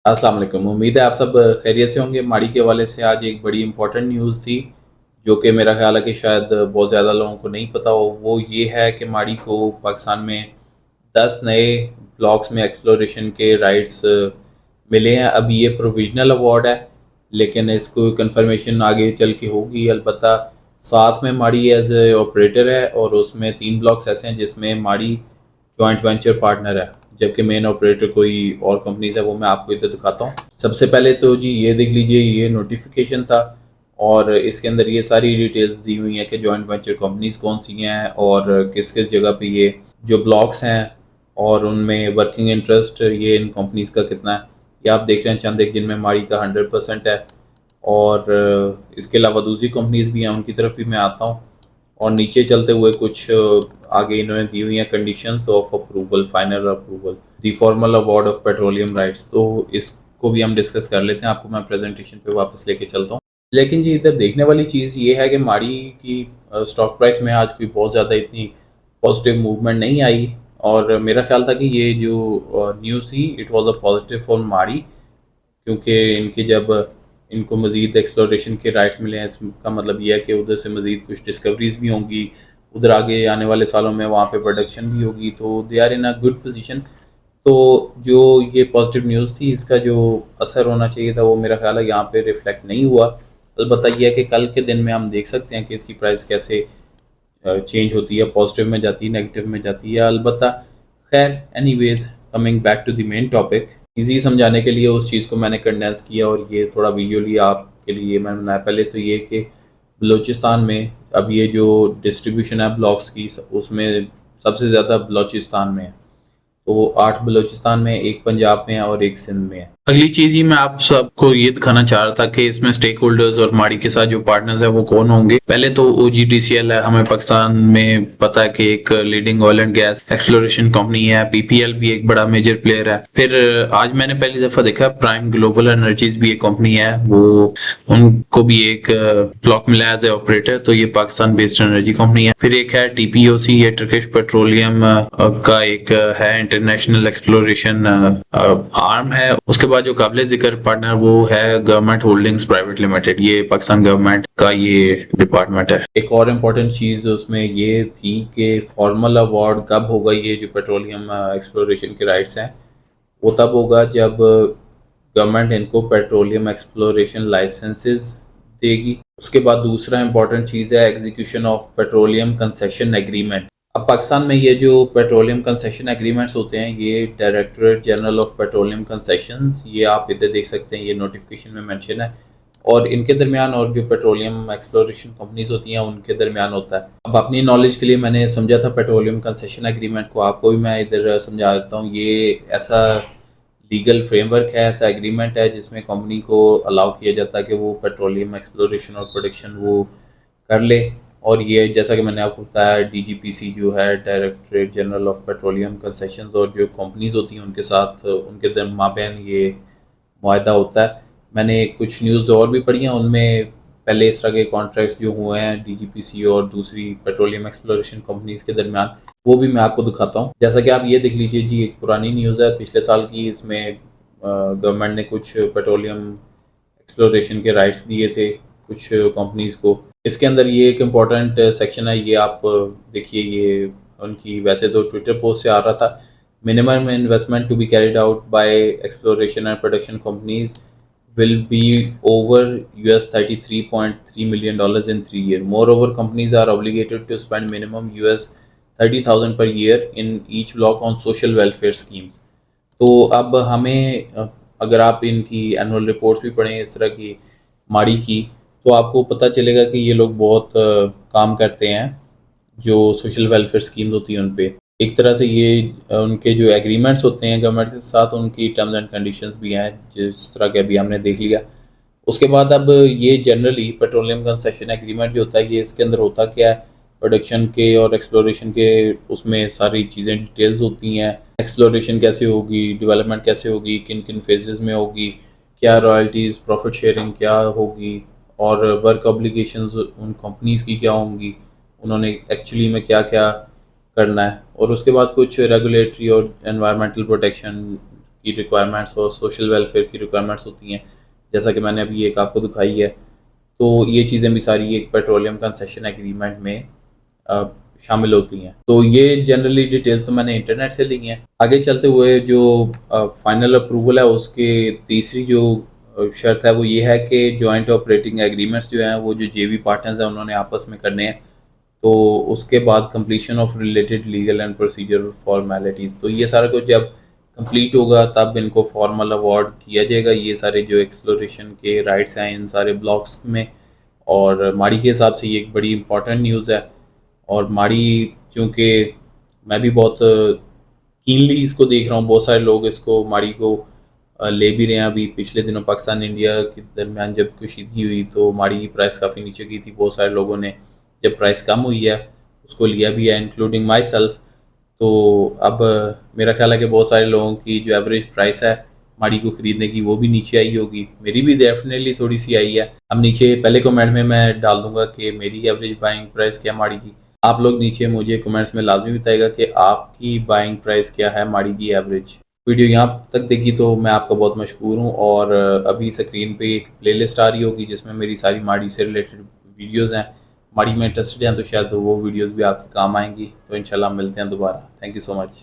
السلام علیکم، امید ہے آپ سب خیریت سے ہوں گے۔ ماڑی کے حوالے سے آج ایک بڑی امپورٹنٹ نیوز تھی جو کہ میرا خیال ہے کہ شاید بہت زیادہ لوگوں کو نہیں پتہ ہو۔ وہ یہ ہے کہ ماڑی کو پاکستان میں 10 نئے بلاکس میں ایکسپلوریشن کے رائٹس ملے ہیں۔ اب یہ پروویژنل ایوارڈ ہے لیکن اس کو کنفرمیشن آگے چل کے ہوگی۔ البتہ ساتھ میں ماڑی ایز اے آپریٹر ہے اور اس میں 3 بلاکس ایسے ہیں جس میں ماڑی جوائنٹ وینچر پارٹنر ہے، جبکہ مین آپریٹر کوئی اور کمپنیز ہے، وہ میں آپ کو ادھر دکھاتا ہوں۔ سب سے پہلے تو جی یہ دیکھ لیجئے، یہ نوٹیفیکیشن تھا اور اس کے اندر یہ ساری ڈیٹیلز دی ہوئی ہیں کہ جوائنٹ وینچر کمپنیز کون سی ہیں اور کس کس جگہ پہ یہ جو بلاکس ہیں اور ان میں ورکنگ انٹرسٹ یہ ان کمپنیز کا کتنا ہے۔ یہ آپ دیکھ رہے ہیں چند ایک جن میں ماڑی کا 100% ہے، اور اس کے علاوہ دوسری کمپنیز بھی ہیں، ان کی طرف بھی میں آتا ہوں۔ اور نیچے چلتے ہوئے کچھ آگے انہوں نے دی ہوئی ہیں conditions of approval, final approval, the formal award of petroleum rights. تو اس کو بھی ہم ڈسکس کر لیتے ہیں، آپ کو میں پریزنٹیشن پہ واپس لے کے چلتا ہوں۔ لیکن جی ادھر دیکھنے والی چیز یہ ہے کہ ماڑی کی اسٹاک پرائس میں آج کوئی بہت زیادہ اتنی پازیٹیو موومنٹ نہیں آئی، اور میرا خیال تھا کہ یہ جو نیوز تھی it was a positive for ماڑی، کیونکہ ان کے جب ان کو مزید ایکسپلوریشن کے رائٹس ملے ہیں، اس کا مطلب یہ ہے کہ ادھر سے مزید کچھ ڈسکوریز بھی ہوں گی، ادھر آگے آنے والے سالوں میں وہاں پہ پروڈکشن بھی ہوگی، تو they are in a good position. تو جو یہ پازیٹیو نیوز تھی اس کا جو اثر ہونا چاہیے تھا وہ میرا خیال ہے یہاں پہ ریفلیکٹ نہیں ہوا۔ البتہ یہ ہے کہ کل کے دن میں ہم دیکھ سکتے ہیں کہ اس کی پرائس کیسے چینج ہوتی ہے، پازیٹیو میں جاتی ہے، نیگیٹو میں جاتی ہے۔ البتہ خیر anyways coming back to the main topic, easy سمجھانے کے لیے اس چیز کو میں نے کنڈینس کیا اور یہ تھوڑا ویژولی آپ کے لیے میں نے بنایا۔ پہلے تو یہ کہ بلوچستان میں اب یہ جو ڈسٹریبیوشن ہے بلاکس کی، اس میں سب سے زیادہ بلوچستان میں ہے، تو 8 بلوچستان میں، ایک پنجاب میں اور ایک سندھ میں ہے۔ اگلی چیز ہی میں آپ سب کو یہ دکھانا چاہ رہا تھا کہ اس میں سٹیک ہولڈرز اور ماڑی کے ساتھ جو پارٹنرز ہیں وہ کون ہوں گے۔ پہلے تو او جی ٹی سی ایل ہے، ہمیں پاکستان میں پتا ہے کہ ایک leading oil and gas exploration company ہے۔ پی پی ایل بھی ایک بڑا میجر پلیئر ہے۔ پھر آج میں نے پہلی دفعہ دیکھا پرائم گلوبل انرجیز بھی ایک کمپنی ہے، وہ ان کو بھی ایک بلاک ملا ایز اے آپریٹر، تو یہ پاکستان بیسڈ انرجی کمپنی ہے۔ پھر ایک ہے ٹی پی او سی، یہ ٹرکش پیٹرولیم کا ایک ہے انٹرنیشنل ایکسپلوریشن آرم ہے۔ اس کے بعد جو قابل ذکر پارٹنر وہ ہے گورنمنٹ ہولڈنگز پرائیویٹ لمیٹڈ، یہ پاکستان گورنمنٹ کا یہ ڈپارٹمنٹ ہے۔ ایک اور امپورٹنٹ چیز اس میں یہ تھی کہ فارمل ایوارڈ کب ہوگا، یہ جو پیٹرولیم ایکسپلوریشن کے رائٹس ہیں وہ تب ہوگا جب گورنمنٹ ان کو پیٹرولیم ایکسپلوریشن لائسنسز دے گی۔ اس کے بعد دوسرا امپورٹنٹ چیز ہے execution of petroleum concession agreement. اب پاکستان میں یہ جو پیٹرولیم کنسیشن ایگریمنٹس ہوتے ہیں، یہ directorate general of petroleum concessions, یہ آپ ادھر دیکھ سکتے ہیں، یہ نوٹیفیکیشن میں مینشن ہے، اور ان کے درمیان اور جو پیٹرولیم ایکسپلوریشن کمپنیز ہوتی ہیں ان کے درمیان ہوتا ہے۔ اب اپنی نالج کے لیے میں نے سمجھا تھا پیٹرولیم کنسیشن ایگریمنٹ کو، آپ کو بھی میں ادھر سمجھا دیتا ہوں۔ یہ ایسا لیگل فریم ورک ہے، ایسا ایگریمنٹ ہے جس میں کمپنی کو الاؤ کیا جاتا ہے کہ وہ پیٹرولیم ایکسپلوریشن اور پروڈکشن وہ کر لے، اور یہ جیسا کہ میں نے آپ کو بتایا ڈی جی پی سی جو ہے directorate general of petroleum concessions, اور جو کمپنیز ہوتی ہیں ان کے ساتھ ان کے مابین یہ معاہدہ ہوتا ہے۔ میں نے کچھ نیوز اور بھی پڑھی ہیں، ان میں پہلے اس طرح کے کانٹریکٹس جو ہوئے ہیں ڈی جی پی سی اور دوسری پیٹرولیم ایکسپلوریشن کمپنیز کے درمیان، وہ بھی میں آپ کو دکھاتا ہوں۔ جیسا کہ آپ یہ دیکھ لیجئے جی، ایک پرانی نیوز ہے پچھلے سال کی، اس میں گورنمنٹ نے کچھ پیٹرولیم ایکسپلوریشن کے رائٹس دیے تھے کچھ کمپنیز کو۔ اس کے اندر یہ ایک امپورٹنٹ سیکشن ہے، یہ آپ دیکھیے، یہ ان کی ویسے تو ٹویٹر پوسٹ سے آ رہا تھا، minimum investment to be carried out by exploration and production companies will be over $33.3 million in 3 years. Moreover, companies are obligated to spend minimum $30,000 per year in each block on social welfare schemes. تو اب ہمیں اگر آپ ان کی annual reports بھی پڑھیں اس طرح کی ماڑی کی، تو آپ کو پتہ چلے گا کہ یہ لوگ بہت کام کرتے ہیں جو سوشل ویلفیئر اسکیمز ہوتی ہیں ان پہ۔ ایک طرح سے یہ ان کے جو ایگریمنٹس ہوتے ہیں گورنمنٹ کے ساتھ، ان کی ٹرمز اینڈ کنڈیشنز بھی ہیں جس طرح کے ابھی ہم نے دیکھ لیا۔ اس کے بعد اب یہ جنرلی پیٹرولیم کنسیشن ایگریمنٹ جو ہوتا ہے، یہ اس کے اندر ہوتا کیا ہے، پروڈکشن کے اور ایکسپلوریشن کے، اس میں ساری چیزیں ڈیٹیلز ہوتی ہیں، ایکسپلوریشن کیسے ہوگی، ڈیولپمنٹ کیسے ہوگی، کن کن فیزز میں ہوگی، کیا رائلٹیز، پروفٹ شیئرنگ کیا ہوگی، اور ورک اوبلیگیشنز ان کمپنیز کی کیا ہوں گی، انہوں نے ایکچولی میں کیا کیا کرنا ہے۔ اور اس کے بعد کچھ ریگولیٹری اور انوائرمنٹل پروٹیکشن کی ریکوائرمنٹس اور سوشل ویلفیئر کی ریکوائرمنٹس ہوتی ہیں، جیسا کہ میں نے ابھی ایک آپ کو دکھائی ہے، تو یہ چیزیں بھی ساری ایک پیٹرولیم کنسیشن ایگریمنٹ میں شامل ہوتی ہیں۔ تو یہ جنرلی ڈیٹیلز تو میں نے انٹرنیٹ سے لی ہیں۔ آگے چلتے ہوئے جو فائنل اپروول ہے اس کے تیسری جو شرط ہے وہ یہ ہے کہ جوائنٹ آپریٹنگ ایگریمنٹس جو ہیں وہ جو جے وی پارٹنرز ہیں انہوں نے آپس میں کرنے ہیں، تو اس کے بعد completion of related legal and procedure formalities, تو یہ سارا کچھ جب کمپلیٹ ہوگا تب ان کو فارمل ایوارڈ کیا جائے گا، یہ سارے جو ایکسپلوریشن کے رائٹس ہیں ان سارے بلاکس میں۔ اور ماڑی کے حساب سے یہ ایک بڑی امپورٹنٹ نیوز ہے، اور ماڑی چونکہ میں بھی بہت کینلی اس کو دیکھ رہا ہوں، بہت سارے لوگ اس کو ماڑی کو لے بھی رہے ہیں۔ ابھی پچھلے دنوں پاکستان انڈیا کے درمیان جب کشیدگی ہوئی تو ماڑی کی پرائس کافی نیچے گئی تھی، بہت سارے لوگوں نے جب پرائس کم ہوئی ہے اس کو لیا بھی ہے، انکلوڈنگ مائی سیلف۔ تو اب میرا خیال ہے کہ بہت سارے لوگوں کی جو ایوریج پرائس ہے ماڑی کو خریدنے کی وہ بھی نیچے آئی ہوگی، میری بھی ڈیفینیٹلی تھوڑی سی آئی ہے۔ اب نیچے پہلے کمنٹ میں ڈال دوں گا کہ میری ایوریج بائنگ پرائس کیا ماڑی کی، آپ لوگ نیچے مجھے کمنٹس میں لازمی بتائے گا کہ آپ کی بائنگ پرائس کیا ہے ماڑی کی ایوریج۔ ویڈیو یہاں تک دیکھی تو میں آپ کا بہت مشکور ہوں، اور ابھی سکرین پہ ایک پلے لسٹ آ رہی ہوگی جس میں میری ساری ماڑی سے ریلیٹڈ ویڈیوز ہیں، ماڑی میں انٹرسٹڈ ہیں تو شاید وہ ویڈیوز بھی آپ کے کام آئیں گی۔ تو انشاءاللہ ملتے ہیں دوبارہ، تھینک یو سو مچ۔